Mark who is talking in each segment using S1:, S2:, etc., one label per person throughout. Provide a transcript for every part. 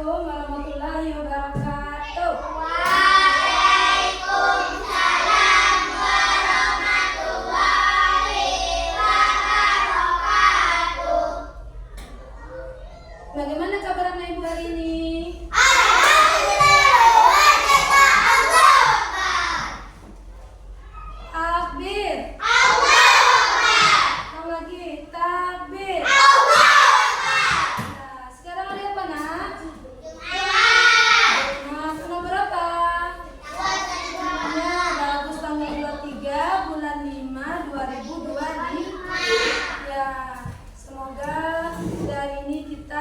S1: Assalamualaikum warahmatullahi wabarakatuh.
S2: Waalaikumsalam warahmatullahi wabarakatuh.
S1: Bagaimana kabar anak ibu hari ini?
S2: Alhamdulillah, wajah Allah.
S1: Takbir.
S2: Allah Akbar.
S1: Yang lagi takbir.
S2: Allah Akbar.
S1: Nah, sekarang hari apa nak?
S2: Jumat.
S1: Nah, tanggal berapa? Ya, bagus, tanggal 23 bulan 5 2025. Ya, semoga dari ini kita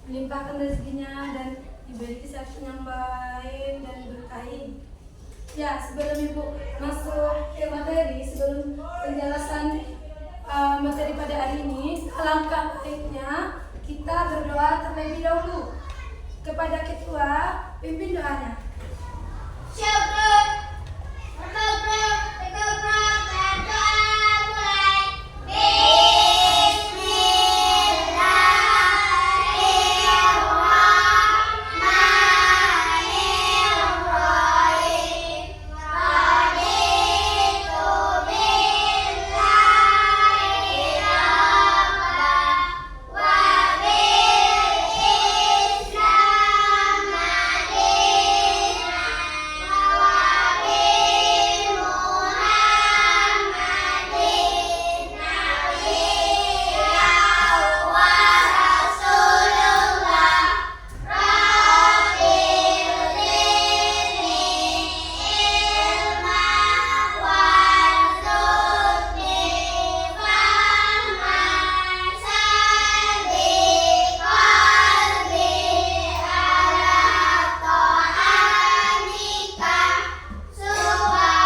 S1: dilimpahkan rezekinya dan diberi kesehatan yang baik dan berkahi. Ya, sebelum ibu masuk ke materi, sebelum penjelasan materi pada hari ini, alangkah baiknya kita berdoa terlebih dahulu kepada ketua. Pimpin doanya.
S2: Syukur. Berdoa mulai. Bismillahirrahmanirrahim. Raditu billahi rabban wa bil Islam madinah wa bi Muhammadin nabiyyan wa rasulullah. Rabbil zidni ilma warzuqni fahman sabi qalbi ala ta'anika subhanaka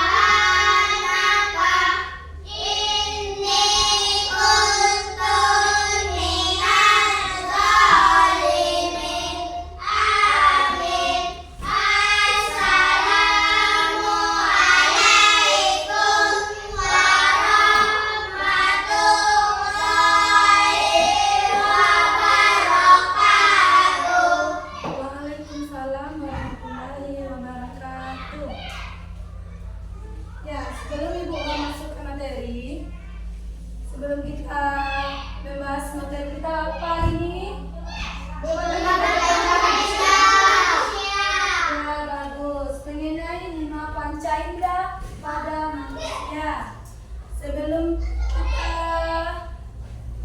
S2: inni kuntu minaz zalimin. Amin. Assalamu alaikum warahmatullahi wabarakatuh.
S1: Waalaikumsalam warahmatullahi wabarakatuh. Ya, sebelum ibu masuk ke materi, sebelum kita membahas materi kita apa hari ini? Ya, bagus. Mengenai 5 panca indera pada manusia. Sebelum kita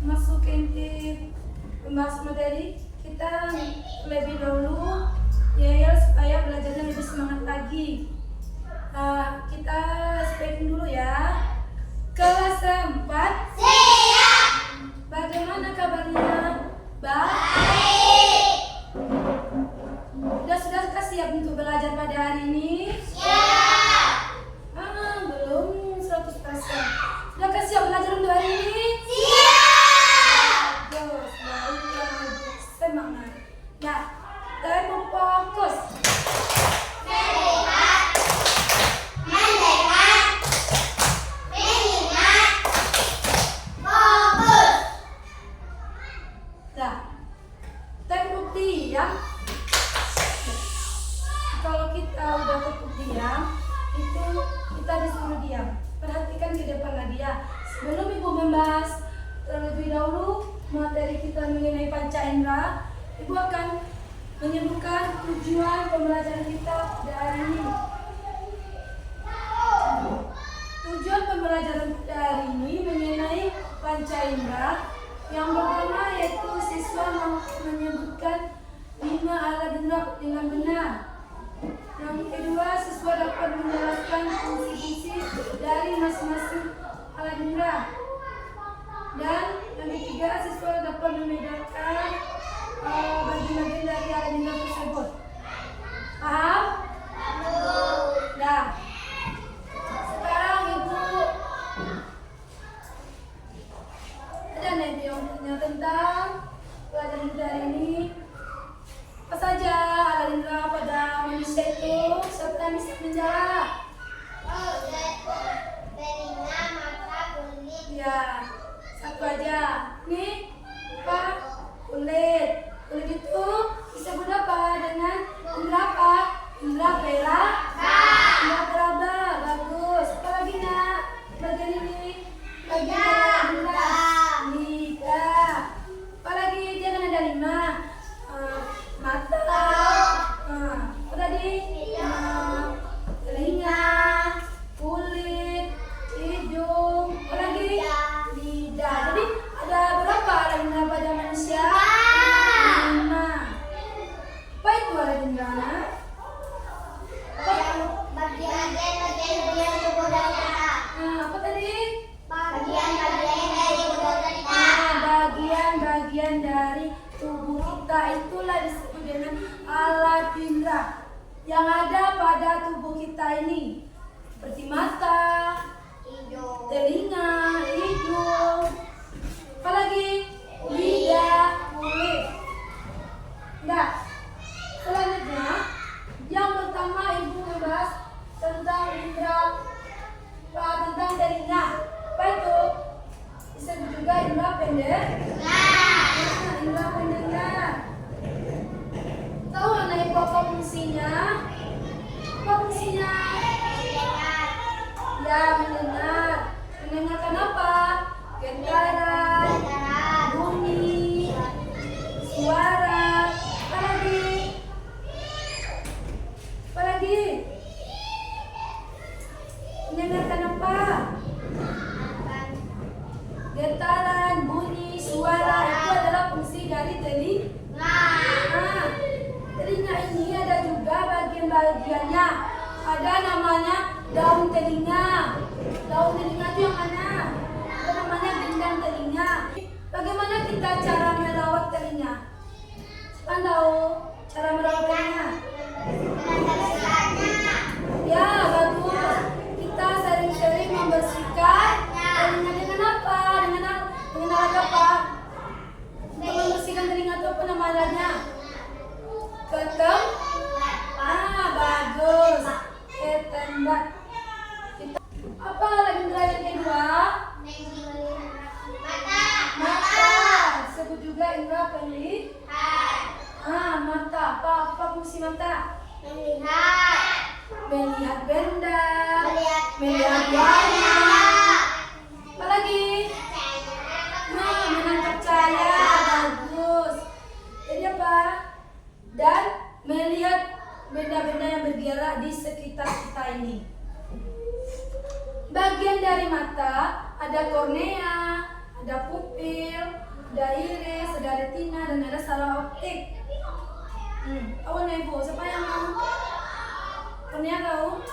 S1: masuk ke inti membahas materi, kita lebih dahulu ya supaya belajarnya lebih semangat lagi. Kita speaking dulu ya. Kelas 4.
S2: Siap.
S1: Bagaimana kabarnya?
S2: Baik.
S1: Sudah siap untuk belajar pada hari ini?
S2: Siap.
S1: Belum 100%. Sudah siap belajar untuk hari ini?
S2: Siap.
S1: Bagus, baiklah, semangat. Nah, tempo fokus.
S2: Melihat. Mendengar. Mengingat. Fokus.
S1: Nah, tempo diam. Kalau kita udah cukup diam, itu kita disuruh diam. Perhatikan ke depan lagi ya. Sebelum ibu membahas terlebih dahulu materi kita mengenai panca indera, ibu akan menyebutkan tujuan pembelajaran kita pada hari ini. Tujuan pembelajaran pada hari ini mengenai panca indera. Yang pertama yaitu siswa menyebutkan 5 alat indera dengan benar. Yang kedua, siswa dapat menjelaskan fungsi-fungsi dari masing-masing alat indera. Dan yang ketiga, siswa dapat membedakan bagian-bagian dari alat indera tersebut. Paham? Nah, sekarang ibu ada nih yang tentang pelajaran kita hari ini. Apa saja alat indera pada manusia itu? Siapa yang bisa menjawab?
S2: Telinga, mata, kulit.
S1: Ya, satu aja. Nih, apa? Kulit. Kulit itu mata,
S2: hidung,
S1: telinga, hidung, apalagi lidah, kulit. Nah, selanjutnya yang pertama ibu membahas tentang indera, tentang telinga. Apa itu? Disebut juga indera pendengar. Nah, indera pendengar. Tahu anak ibu apa fungsinya? Apa fungsinya? Ya, mendengar. Mendengarkan apa? Getaran, bunyi, suara. Apa lagi? Apa lagi? Mendengarkan apa? Getaran, bunyi, suara. Itu adalah fungsi dari telinga. Nah, telinga ini ada juga bagian-bagiannya. Ada namanya daun telinga. Daun telinga itu yang mana? Ada namanya gendang telinga. Bagaimana kita cara merawat telinga? Siapa tahu cara merawat telinga? Ya, bagus. Kita sering-sering membersihkan telinga dengan apa? Dengan alat apa? Untuk membersihkan telinga itu apa namanya? Ketem. Ah, bagus. Ketembat. Apa lagi indera yang kedua? Mata. Sebut juga indera penglihatan. Mata. Apa fungsi mata? Melihat benda, melihat warna. Apa lagi? Menangkap cahaya. Bagus. Jadi apa? Dan melihat benda-benda yang bergerak di sekitar kita ini. Bagian dari mata ada kornea, ada pupil, ada iris, ada retina, dan ada saraf optik. Tahu nih ibu? Siapa yang tahu? Kornea tahu?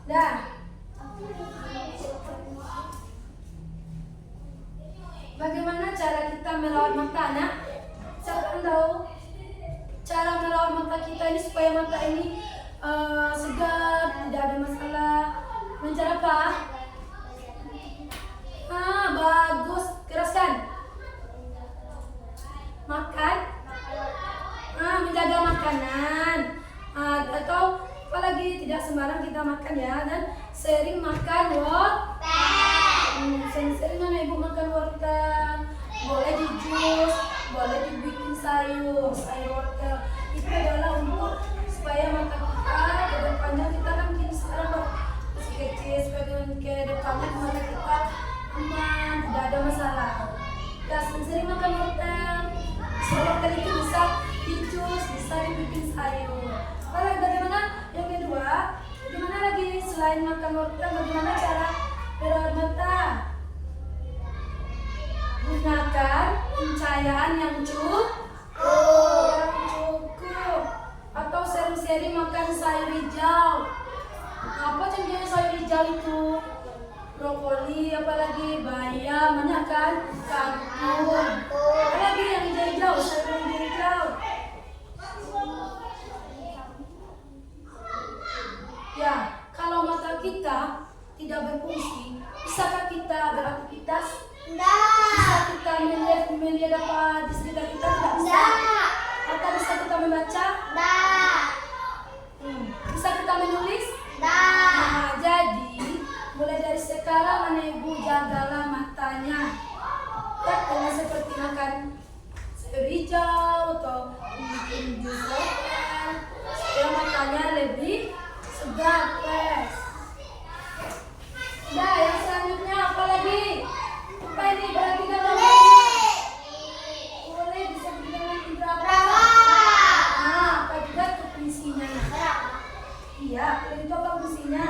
S1: Dah. Bagaimana cara kita merawat mata, nak? Siapa yang tahu? Cara merawat mata kita ini supaya mata ini segar, tidak ada masalah. Dengan cara apa? Bagus. Keraskan. Makan. Menjaga makanan. Atau apalagi tidak sembarang kita makan ya. Dan sering makan sering-sering mana ibu makan wortel. Boleh di jus, boleh dibikin sayur wortel. Itu adalah untuk supaya mata kita ke depannya, kita kan kini sekarang masih kecil, supaya ke depannya mata kita aman, tidak ada masalah. Ya, sering makan wortel. Wortel itu bisa di jus, bisa dibikin sayur. Lalu bagaimana yang kedua? Bagaimana lagi selain makan wortel, bagaimana cara merawat mata? Gunakan pencahayaan yang cukup. Atau sering-sering makan sayur hijau. Apa contohnya sayur hijau itu? Brokoli, apalagi bayam, banyak kan? Kangkung. Apalagi yang hijau-hijau, sayur hijau. Ya, kalau mata kita tidak berfungsi, bisakah kita beraktivitas? Bisa kita melihat apa di sekitar kita? Tidak bisa. Atau bisa kita membaca? Bisa kita menulis? Nah, jadi mulai dari sekarang anak ibu jagalah matanya. Ya, dengan seperti makan sayur hijau atau bikin jus wortel, supaya matanya lebih segar, fresh. Nah, yang selanjutnya apa lagi? Apa ini? Berarti kan boleh disebut dengan indera apa? Apa juga itu fungsinya? Iya, itu apa fungsinya?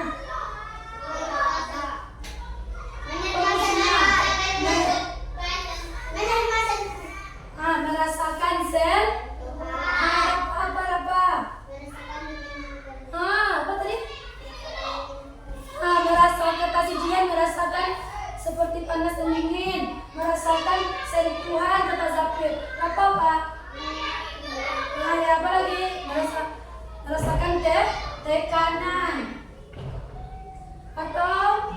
S1: Merasakan sel. Apa tadi? Merasakan kata sijian, merasakan seperti panas dan dingin, merasakan sentuhan kata Zafir. Apa? Ya, apa lagi? Merasakan merasakan tekanan. Atau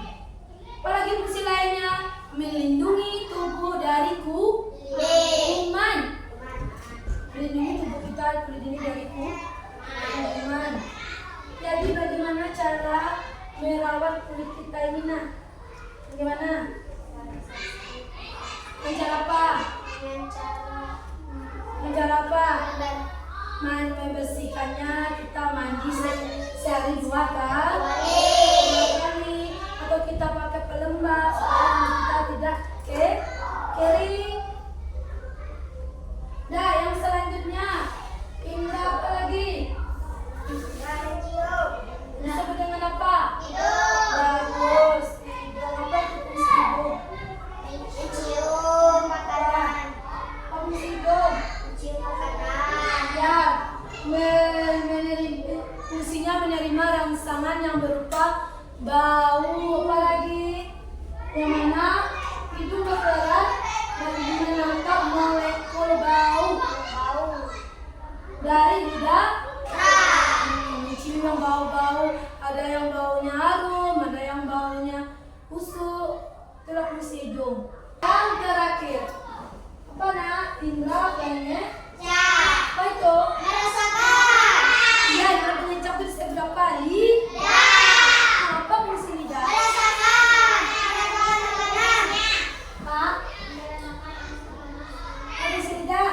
S1: apalagi fungsi lainnya, melindungi tubuh dari kuman. Melindungi tubuh kita dari kuman. Jadi bagaimana cara merawat kulit kita ini, Nak? Bagaimana? Dengan cara apa? Dengan cara apa? Membersihkannya, kita mandi sehari 2 kali, atau kita pakai pelembab supaya kita tidak kering. Nah, yang selanjutnya, Indra apa lagi? Disebut dengan apa? Bagus. Hidung apa itu fungsi hidung?
S2: Mencium makanan.
S1: Apa fungsi hidung?
S2: Mencium makanan.
S1: Ya, fungsinya menerima rangsangan yang berupa bau. Apalagi yang mana hidung berperan dan menangkap molekul bau dari udara. Mencium yang bau-bau, ada yang baunya harum, ada yang baunya busuk. Itulah fungsi hidung. Yang terakhir, apa, Nak? Indra kayaknya? Apa itu?
S2: Merasakan.
S1: Iya, yang mengencap itu berapa kali? Apa fungsi lidah?
S2: Merasakan makanan.
S1: Pak? Apa fungsi lidah?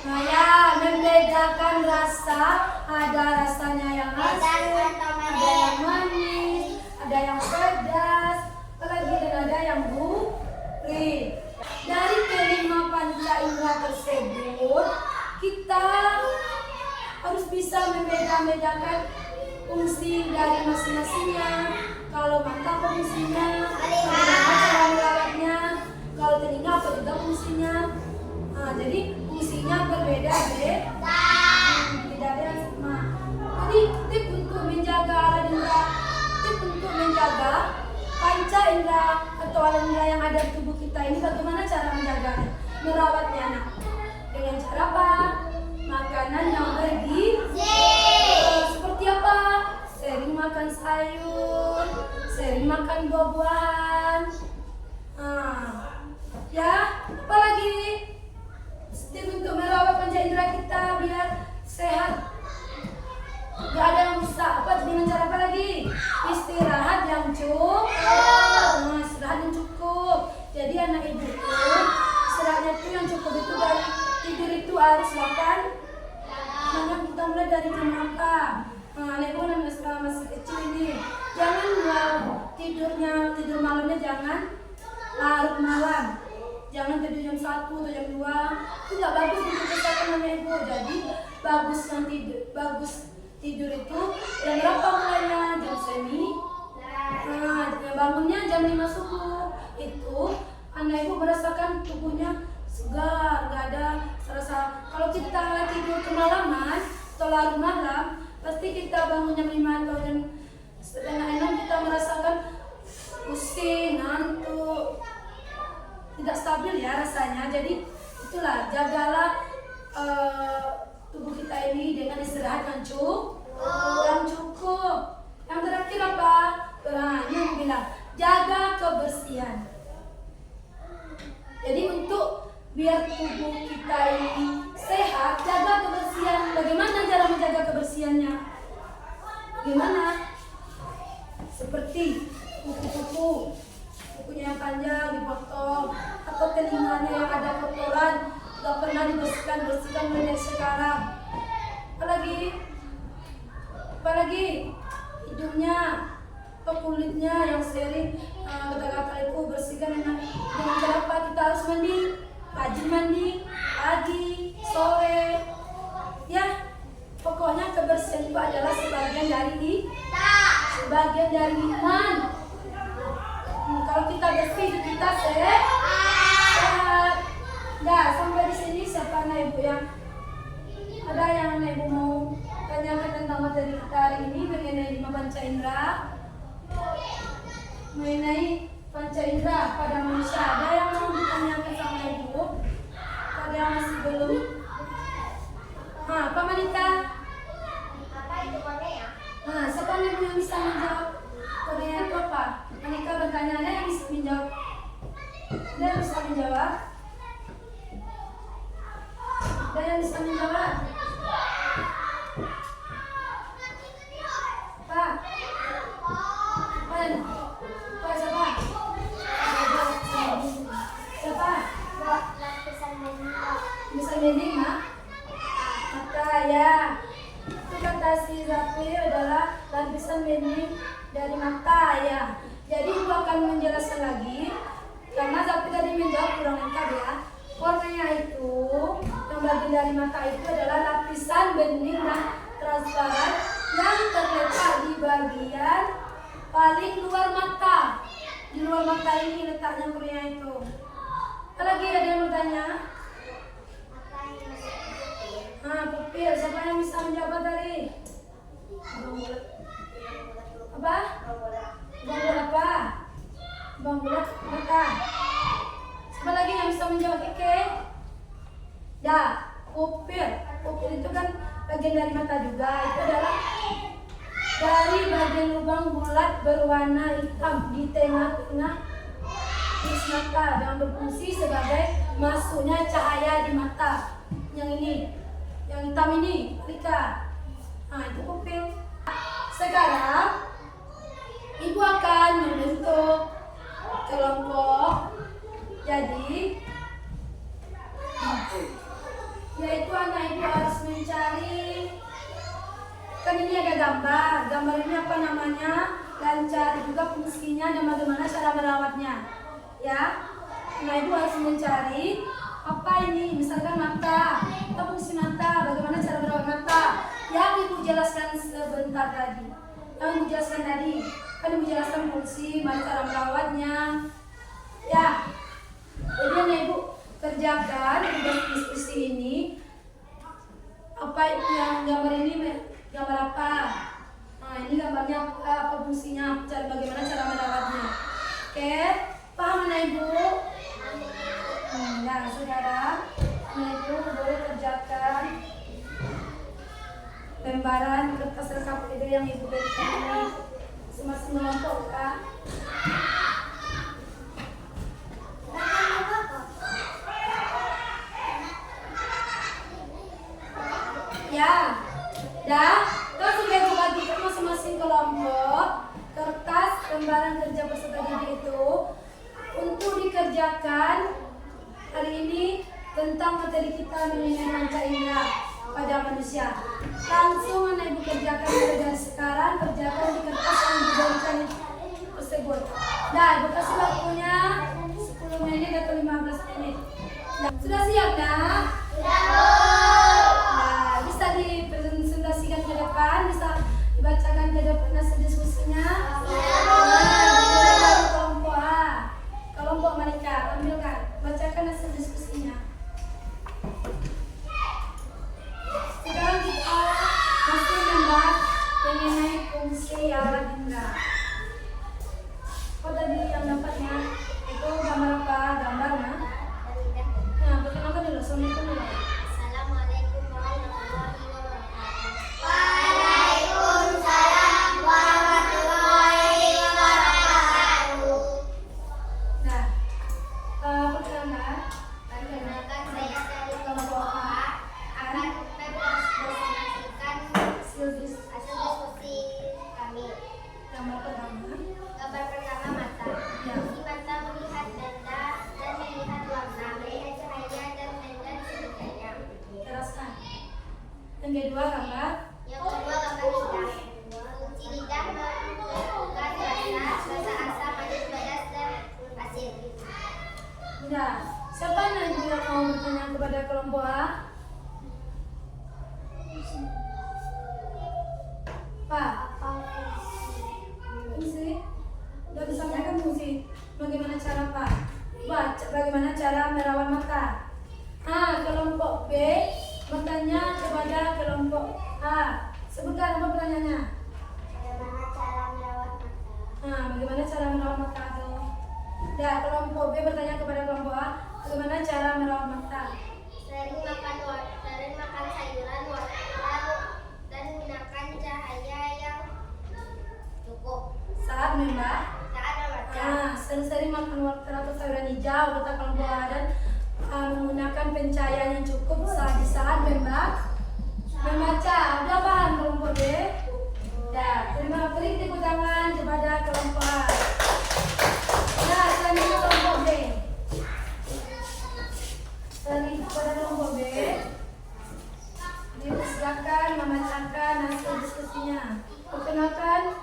S1: Nah, ya, membedakan rasa. Ada rasanya yang asin, ada yang manis, ada yang pedas, apalagi dan ada yang gurih. Dari kelima panca indera tersebut, kita harus bisa membedakan fungsi dari masing-masingnya. Kalau mata apa fungsinya, bagaimana cara merawatnya, kalau telinga apa juga fungsinya. Nah, jadi fungsinya berbeda-beda. Tidak ada yang sama. Jadi tip untuk menjaga alat indera, tip untuk menjaga panca indera atau alat indera yang ada di tubuh kita ini, bagaimana cara menjaganya, merawatnya, Anak? Dengan cara apa? Makanan yang bergizi. Seperti apa? Sering makan sayur, sering makan buah-buahan. Ya, apalagi tip untuk merawat panca indera kita biar sehat, gak ada yang rusak. Apa dengan cara apa lagi? Istirahat yang cukup. Istirahat yang cukup. Jadi anak ibu itu istirahatnya itu yang cukup itu dari tidur itu harus 8. Mana kita mulai dari jam 4. Anak ibu masih kecil ini, jangan tidur malamnya jangan larut malam. Jangan tidur jam 1 atau jam 2. Itu nggak bagus untuk kesehatan anak ibu. Jadi bagus tidur itu jam berapa mulainya? Jam semi. Bangunnya jam 5 subuh. Itu anak ibu merasakan tubuhnya segar, nggak ada rasa. Kalau kita tidur kemalaman atau larut malam, pasti kita bangun jam 5 atau jam setengah 6 kita merasakan pusing, ngantuk, tidak stabil ya rasanya. Jadi itulah, jagalah tubuh kita ini dengan istirahat yang cukup. Yang terakhir apa? Yang bilang jaga kebersihan. Jadi untuk biar tubuh kita ini sehat, jaga kebersihan. Bagaimana cara menjaga kebersihannya? Gimana? Seperti kukunya yang panjang dipotong, atau telinganya yang ada kotoran gak pernah bersihkan mulai sekarang. Apalagi hidungnya atau kulitnya yang sering gatal-gatal itu bersihkan dengan cara apa? Kita harus rajin mandi pagi, sore. Ya, pokoknya kebersihan itu adalah sebagian dari iman. Kalau kita bersih, kita sehat. Nah, sampai di sini siapa anak ibu yang ada yang anak ibu mau tanyakan tentang materi kita hari ini mengenai 5 panca indera, mengenai panca indera pada manusia. Ada yang mau ditanyakan sama ibu? Ada yang masih belum? Pak Manika.
S2: Apa itu Korea?
S1: Nah, siapa yang bisa menjawab Korea itu apa? Manika bertanya, ada yang bisa menjawab? Ada yang bisa menjawab? Ada yang bisa menjawab? Pak? Pak siapa? Siapa?
S2: Lapisan bending.
S1: Bisa bending, Mak? Mata, ya. Itu kata si Zafi adalah lapisan bending dari mata, ya. Jadi ibu akan menjelaskan lagi karena Zafi tadi menjawab kurang lengkap, ya. Kornea itu yang bagian dari mata itu adalah lapisan bening dan transparan yang terletak di bagian paling luar mata. Di luar mata ini letaknya kornea itu. Apalagi ada yang bertanya?
S2: Apa yang masuk pupil?
S1: Pupil. Siapa yang bisa menjawab tadi? Apa? Bang bulat apa? Bang bulat mata. Siapa lagi yang bisa menjawab? Keke? Dah, pupil. Pupil itu kan bagian dari mata juga. Itu adalah dari bagian lubang bulat berwarna hitam di tengah-tengah iris mata yang berfungsi sebagai masuknya cahaya di mata. Yang ini, yang hitam ini, Rika. Nah, itu pupil. Sekarang ibu akan membentuk kelompok. Jadi, yaitu anak ibu harus mencari. Kan ini ada gambar. Gambar ini apa namanya? Dan cari juga fungsinya dan bagaimana cara merawatnya. Ya, nah ibu harus mencari apa ini, misalkan mata, apa fungsi mata, bagaimana cara merawat mata yang ibu jelaskan sebentar tadi. Yang ibu jelaskan tadi, kan ibu jelaskan fungsi, bagaimana cara merawatnya. Ya, jadi nah ibu kerjakan tugas diskusi ini. Apa yang gambar ini, gambar apa? Nah ini gambarnya apa fungsinya, bagaimana cara merawatnya. Oke. Paham anak ibu? Nah saudara, anak ibu boleh kerjakan lembaran kertas lengkap itu yang ibu berikan ini masing-masing kelompok, Kak. Ya, dah. Kau sudah bagikan masing-masing kelompok kertas lembaran kerja peserta didik itu untuk dikerjakan hari ini tentang materi kita mengenai panca indera pada manusia. Langsung anak ibu kerjakan mulai dari sekarang, kerjakan di kertas yang diberikan tersebut. Nah, ibu kasih waktunya 10 menit atau 15 menit. Nah, sudah siap, nak? Nah, bisa dipresentasikan ke depan, bisa dibacakan ke depan hasil diskusinya. Kelompok A, kelompok Manika, ambilkan, bacakan hasil diskusinya. Sekarang kita masih membahas mengenai fungsi alat indera. Apa tadi yang dapatnya? Itu gambar apa? Gambarnya? Nah, perkenalkan dulu, assalamualaikum dulu.
S2: Assalamualaikum warahmatullahi wabarakatuh. Waalaikumsalam warahmatullahi wabarakatuh.
S1: Nah, perkenalkan.
S2: Perkenalkan, saya dari kelompok A akan mempresentasikan hasil diskusi kami.
S1: Gambar pertama.
S2: Gambar pertama, mata.
S1: Ya.
S2: Fungsi mata melihat benda dan melihat warna, melihat cahaya dan melihat sebagainya.
S1: Teruskan. Yang kedua gambar.
S2: Yang kedua, gambar lidah. Fungsi lidah menentukan rasa asam, manis, pedas, dan asin.
S1: Udah. Siapa yang mau bertanya kepada kelompok A? Pak. Fungsi. Udah disampaikan fungsi. Bagaimana cara Pak? Baca bagaimana cara merawat mata. Kelompok B bertanya kepada kelompok A. Sebutkan apa pertanyaannya?
S2: Bagaimana cara merawat mata?
S1: Bagaimana cara merawat mata tuh? Dan kelompok B bertanya kepada kelompok A, bagaimana cara merawat mata?
S2: Sering makan sayuran, warna
S1: saat Mbak.
S2: Saat membaca.
S1: Nah, sering-sering makan wortel atau sayuran hijau beserta kelompok A dan menggunakan pencahayaan yang cukup saat di saat membaca. Udah paham kelompok B? Ya, terima beri tepuk tangan kepada kelompok A. Nah, selanjutnya kelompok B. Selanjutnya kepada kelompok B. Dipersilakan membacakan hasil diskusinya. Perkenalkan.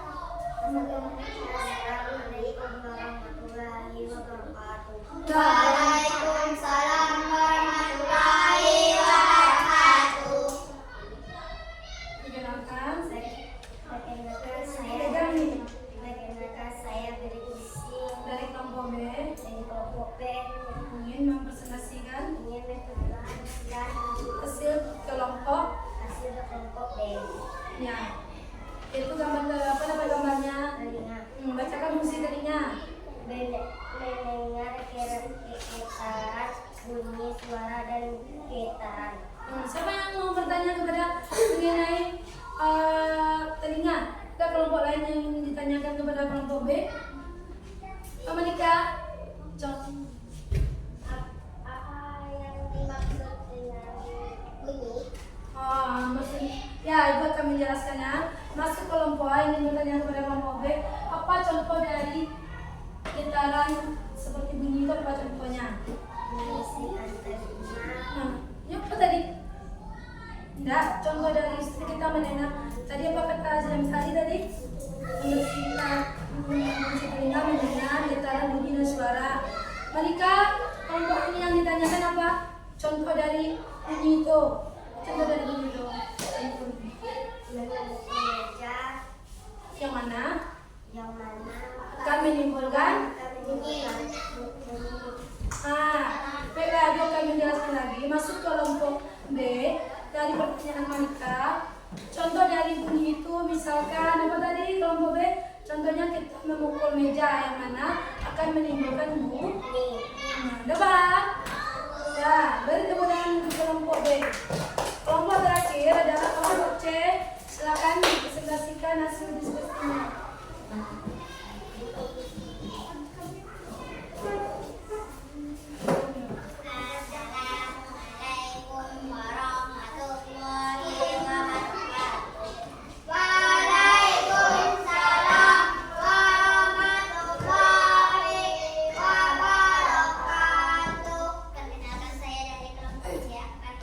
S2: Assalamualaikum warahmatullahi wabarakatuh.
S1: Waalaikumsalam
S2: warahmatullahi wabarakatuh.
S1: Perkenalkan.
S2: Perkenalkan saya berdiskusi
S1: Dari kelompok B
S2: dari kelompok B
S1: ingin mempresentasikan
S2: ingin mempresentasikan
S1: hasil kelompok.
S2: hasil kelompok B.
S1: Ya, itu gambar apa nama gambarnya?
S2: Telinga
S1: Bacakan fungsi tadinya.
S2: mendengar getaran bunyi suara dan getaran.
S1: Siapa yang mau bertanya kepada mengenai telinga? Ada kelompok lain yang ingin ditanyakan kepada kelompok B? Monika, contoh.
S2: Apa yang dimaksud dengan bunyi?
S1: Maksudnya, ya itu akan menjelaskannya. Masuk kelompok A ingin bertanya kepada kelompok B, apa contoh dari getaran seperti bunyi itu apa contohnya?
S2: Membersihkan telinga.
S1: Ya apa tadi? Enggak, contoh dari istri kita mendengar. Tadi apa kata Azram tadi? Membersihkan telinga mendengar getaran bunyi dan suara. Malika, kelompok ini yang ditanyakan apa? Contoh dari bunyi itu. Contoh dari bunyi itu.
S2: Membaca
S1: Yang mana?
S2: akan
S1: Menimbulkan.
S2: bunyi.
S1: Baiklah, aku akan menjelaskan lagi. Masuk kelompok B dari pertanyaan Malika. Contoh dari bunyi itu misalkan apa tadi kelompok B? Contohnya kita memukul meja yang mana akan menimbulkan bunyi. Udah paham? Ya, beri tepuk tangan untuk kelompok B. Kelompok terakhir adalah kelompok C. Silakan dipresentasikan hasil diskusinya.
S2: Assalamualaikum warahmatullahi wabarakatuh. Waalaikumsalam warahmatullahi wabarakatuh. Perkenalkan saya dari kelompok C akan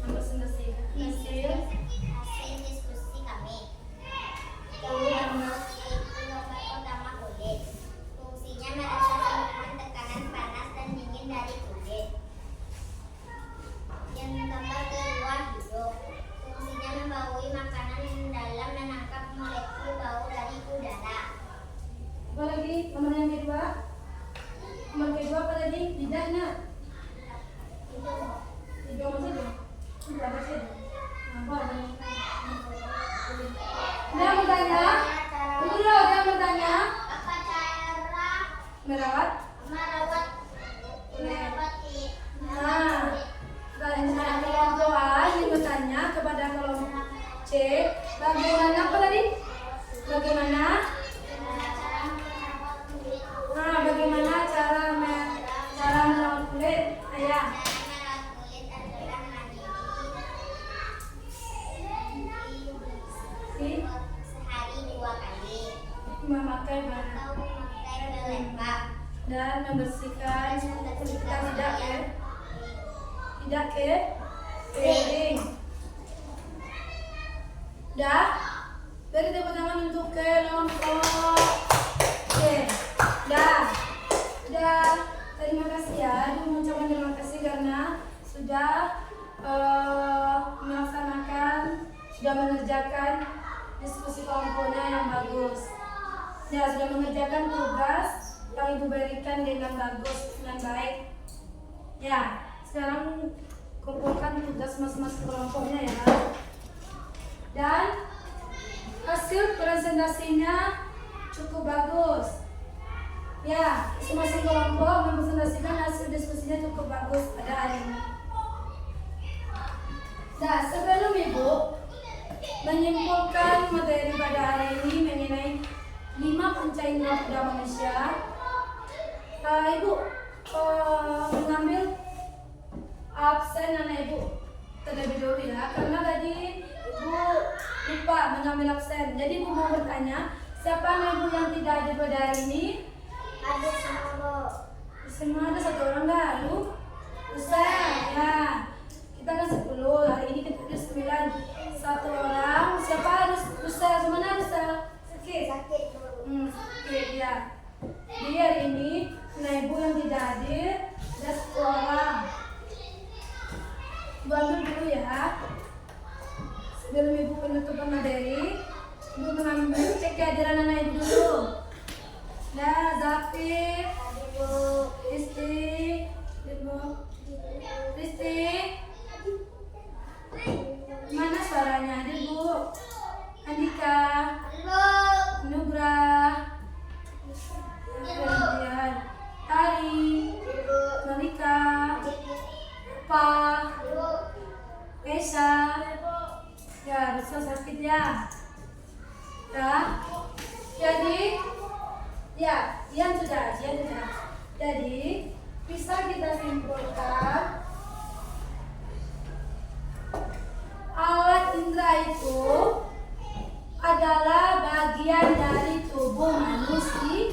S1: Mempresentasikan hasil.
S2: hasil diskusi kami. Gambar pertama kulit. Fungsinya merasakan tekanan panas dan dingin dari kulit. Yang gambar kedua hidung. Fungsinya membawahi makanan dalam menangkap molekul bau dari udara.
S1: Apa lagi? Nomor yang kedua? Nomor kedua apa tadi? Lidahnya. Tiga maksudnya? Berapa sih? Apa? Dia bertanya? Dulu dia bertanya.
S2: Apa cara
S1: Merawat.
S2: merawat
S1: Selanjutnya kelompok A ingin bertanya kepada kelompok C, bagaimana apa tadi? Bagaimana cara merawat kulit? Ayah.
S2: sehari 2 kali
S1: Memakai bahan
S2: atau memakai pelembab.
S1: dan membersihkan tidak kering. Dah, beri tepuk tangan untuk kelompok C. Dah. Terima kasih ya. Mengucapkan terima kasih karena sudah sudah mengerjakan diskusi kelompoknya yang bagus. Ya, sudah mengerjakan tugas yang ibu berikan dengan bagus dan baik. Ya, sekarang kumpulkan tugas masing-masing kelompoknya ya. Dan hasil presentasinya cukup bagus. Ya, masing-masing kelompok mempresentasikan hasil diskusinya cukup bagus pada hari ini. Nah, sebelum ibu menyimpulkan materi pada hari ini mengenai 5 panca indera pada manusia. Ibu mengambil absen anak ibu terlebih dahulu ya, karena tadi ibu lupa mengambil absen. Jadi ibu mau bertanya, siapa anak ibu yang tidak hadir pada hari ini?
S2: Ada semua.
S1: Semua ada 1 orang nggak? Lu? Ustaz, ya. Kita kan 10, hari ini kita ada 9. 1 orang. Siapa harus Ustaz? Mana Ustaz? Sakit.
S2: Sakit.
S1: Sakit ya. Jadi hari ini anak ibu yang tidak hadir ada 10 orang. Ibu ambil dulu ya. Sebelum ibu penutupan materi, ibu mengambil cek kehadiran anak ibu dulu. Nah, Zafir, Risti, mana suaranya? Hadir Bu. Andika, Nugrah, kemudian Tari, Malika, Pa, Esa. Ya, bisa sakit ya. Ya. Jadi, ya, Ian sudah. Jadi, bisa kita simpulkan alat indera itu adalah bagian dari tubuh manusia.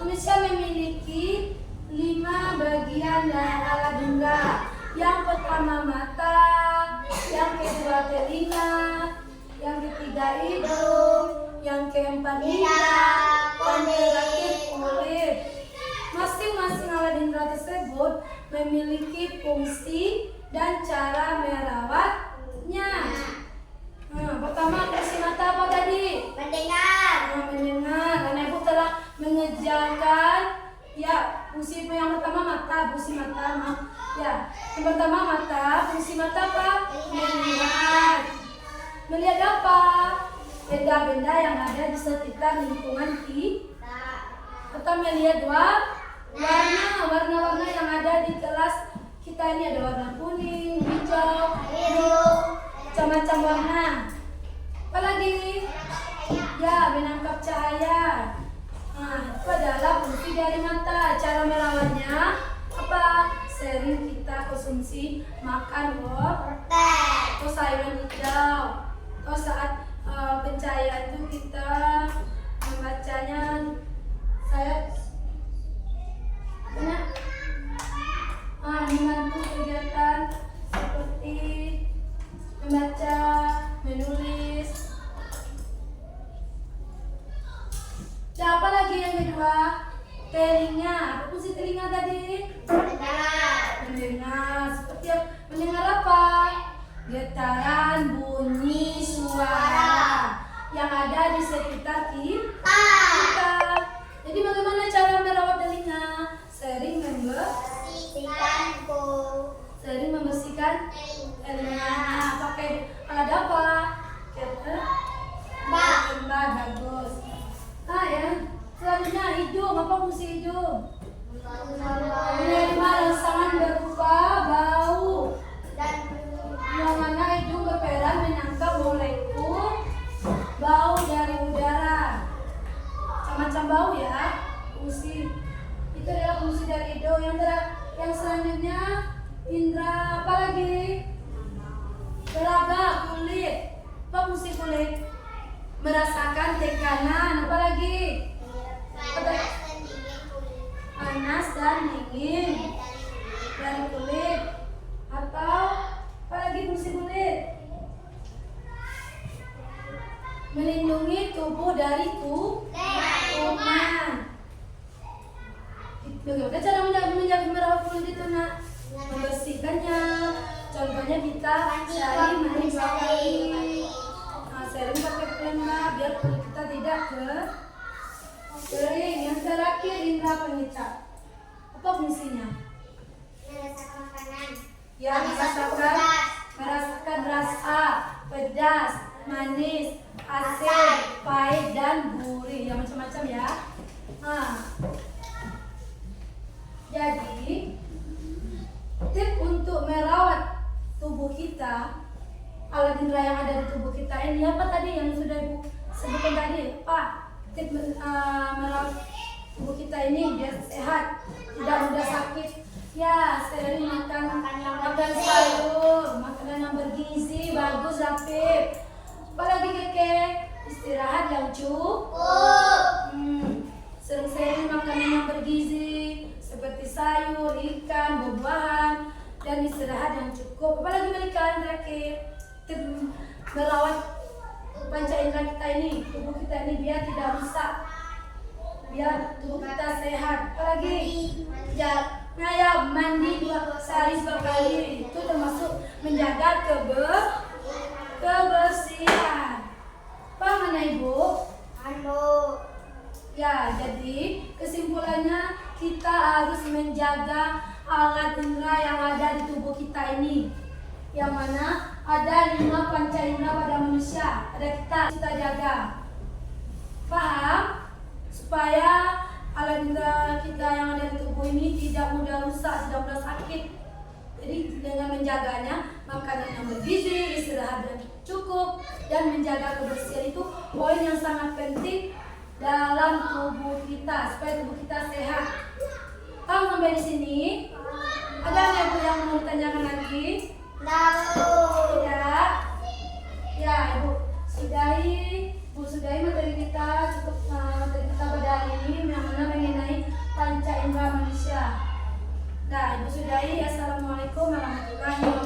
S1: Manusia memiliki 5 bagian dari alat indera. Yang pertama mata, yang kedua telinga, yang ketiga hidung, yang keempat lidah, dan terakhir kulit. Masing-masing alat indera tersebut memiliki fungsi dan cara merawatnya. Pertama fungsi mata apa tadi?
S2: Mendengar.
S1: Mendengar. Karena ibu telah mengerjakan ya fungsi yang pertama mata, fungsi mata. Ya, yang pertama mata, fungsi mata apa? Melihat. Melihat apa? Benda-benda yang ada di sekitar lingkungan kita. Kita melihat warna-warna yang ada di kelas kita ini, ada warna kuning, hijau, biru, macam-macam warna. Apalagi? Ya, menangkap cahaya. Itu adalah fungsi dari mata. Cara merawatnya apa? Sering kita konsumsi makan atau sayuran hijau. Atau saat pencahayaan itu kita membacanya membantu kegiatan seperti membaca, menulis. Dan apa lagi yang kedua? Telinga. Apa fungsi telinga tadi? Mendengar. Seperti mendengar apa? Getaran, bunyi, suara yang ada di sekitar kita. Jadi bagaimana cara merawat telinga? Sering membersihkan telinga. Pakai alat apa? Bagus. Ya. Selanjutnya hidung. Apa fungsi hidung? Menerima rangsangan berupa bau. Yang mana hidung berperan menangkap molekul bau dari udara. Macam-macam bau ya. Fungsi itu adalah fungsi dari hidung. Yang selanjutnya indera apa lagi? Telaga, kulit. Apa fungsi kulit? Merasakan tekanan. Apa lagi? Panas dan dingin dari kulit. Atau apa lagi fungsi kulit? Melindungi tubuh dari kuman. Bagaimana cara menjaga merawat kulit itu nak? Membersihkannya. Contohnya kita sehari mandi 2 kali. Sering pakai pelembab biar kulit kita tidak kering. Yang terakhir indera pengecap. Apa fungsinya?
S2: Merasakan makanan.
S1: Ya, merasakan rasa pedas, manis, asin, pahit, dan gurih. Ya, macam-macam ya. Jadi, tip untuk merawat tubuh kita alat indera yang ada di tubuh kita ini. Apa tadi yang sudah Ibu sebutkan tadi? Apa? Merawat tubuh kita ini biar sehat, tidak mudah sakit. Ya, sering makan sayur, makanan yang bergizi, bagus Afif. Apalagi Keke, istirahat yang cukup. Sering-sering makanan yang bergizi seperti sayur, ikan, buah-buahan, dan istirahat yang cukup. Apalagi mereka yang terakhir, merawat panca indera kita ini, tubuh kita ini biar tidak rusak, biar tubuh kita sehat. Apalagi mandi 2 sehari sekali, itu termasuk menjaga kebersihan. Paham mana Ibu? Ya, jadi kesimpulannya kita harus menjaga alat indera yang ada di tubuh kita ini, yang mana ada 5 panca indera pada manusia. Ada kita jaga. Paham? Supaya alat indera kita yang ada di tubuh ini tidak mudah rusak, tidak mudah sakit. Jadi dengan menjaganya, makanan yang bergizi, istirahat yang cukup, dan menjaga kebersihan itu poin yang sangat penting dalam tubuh kita supaya tubuh kita sehat. Tahu sampai di sini? Ada yang mau ditanyakan lagi? Tidak? Ya, Ibu sudahi materi kita, cukup materi kita pada hari ini yang mana mengenai panca indera manusia. Nah, Ibu sudahi. Assalamualaikum warahmatullahi wabarakatuh.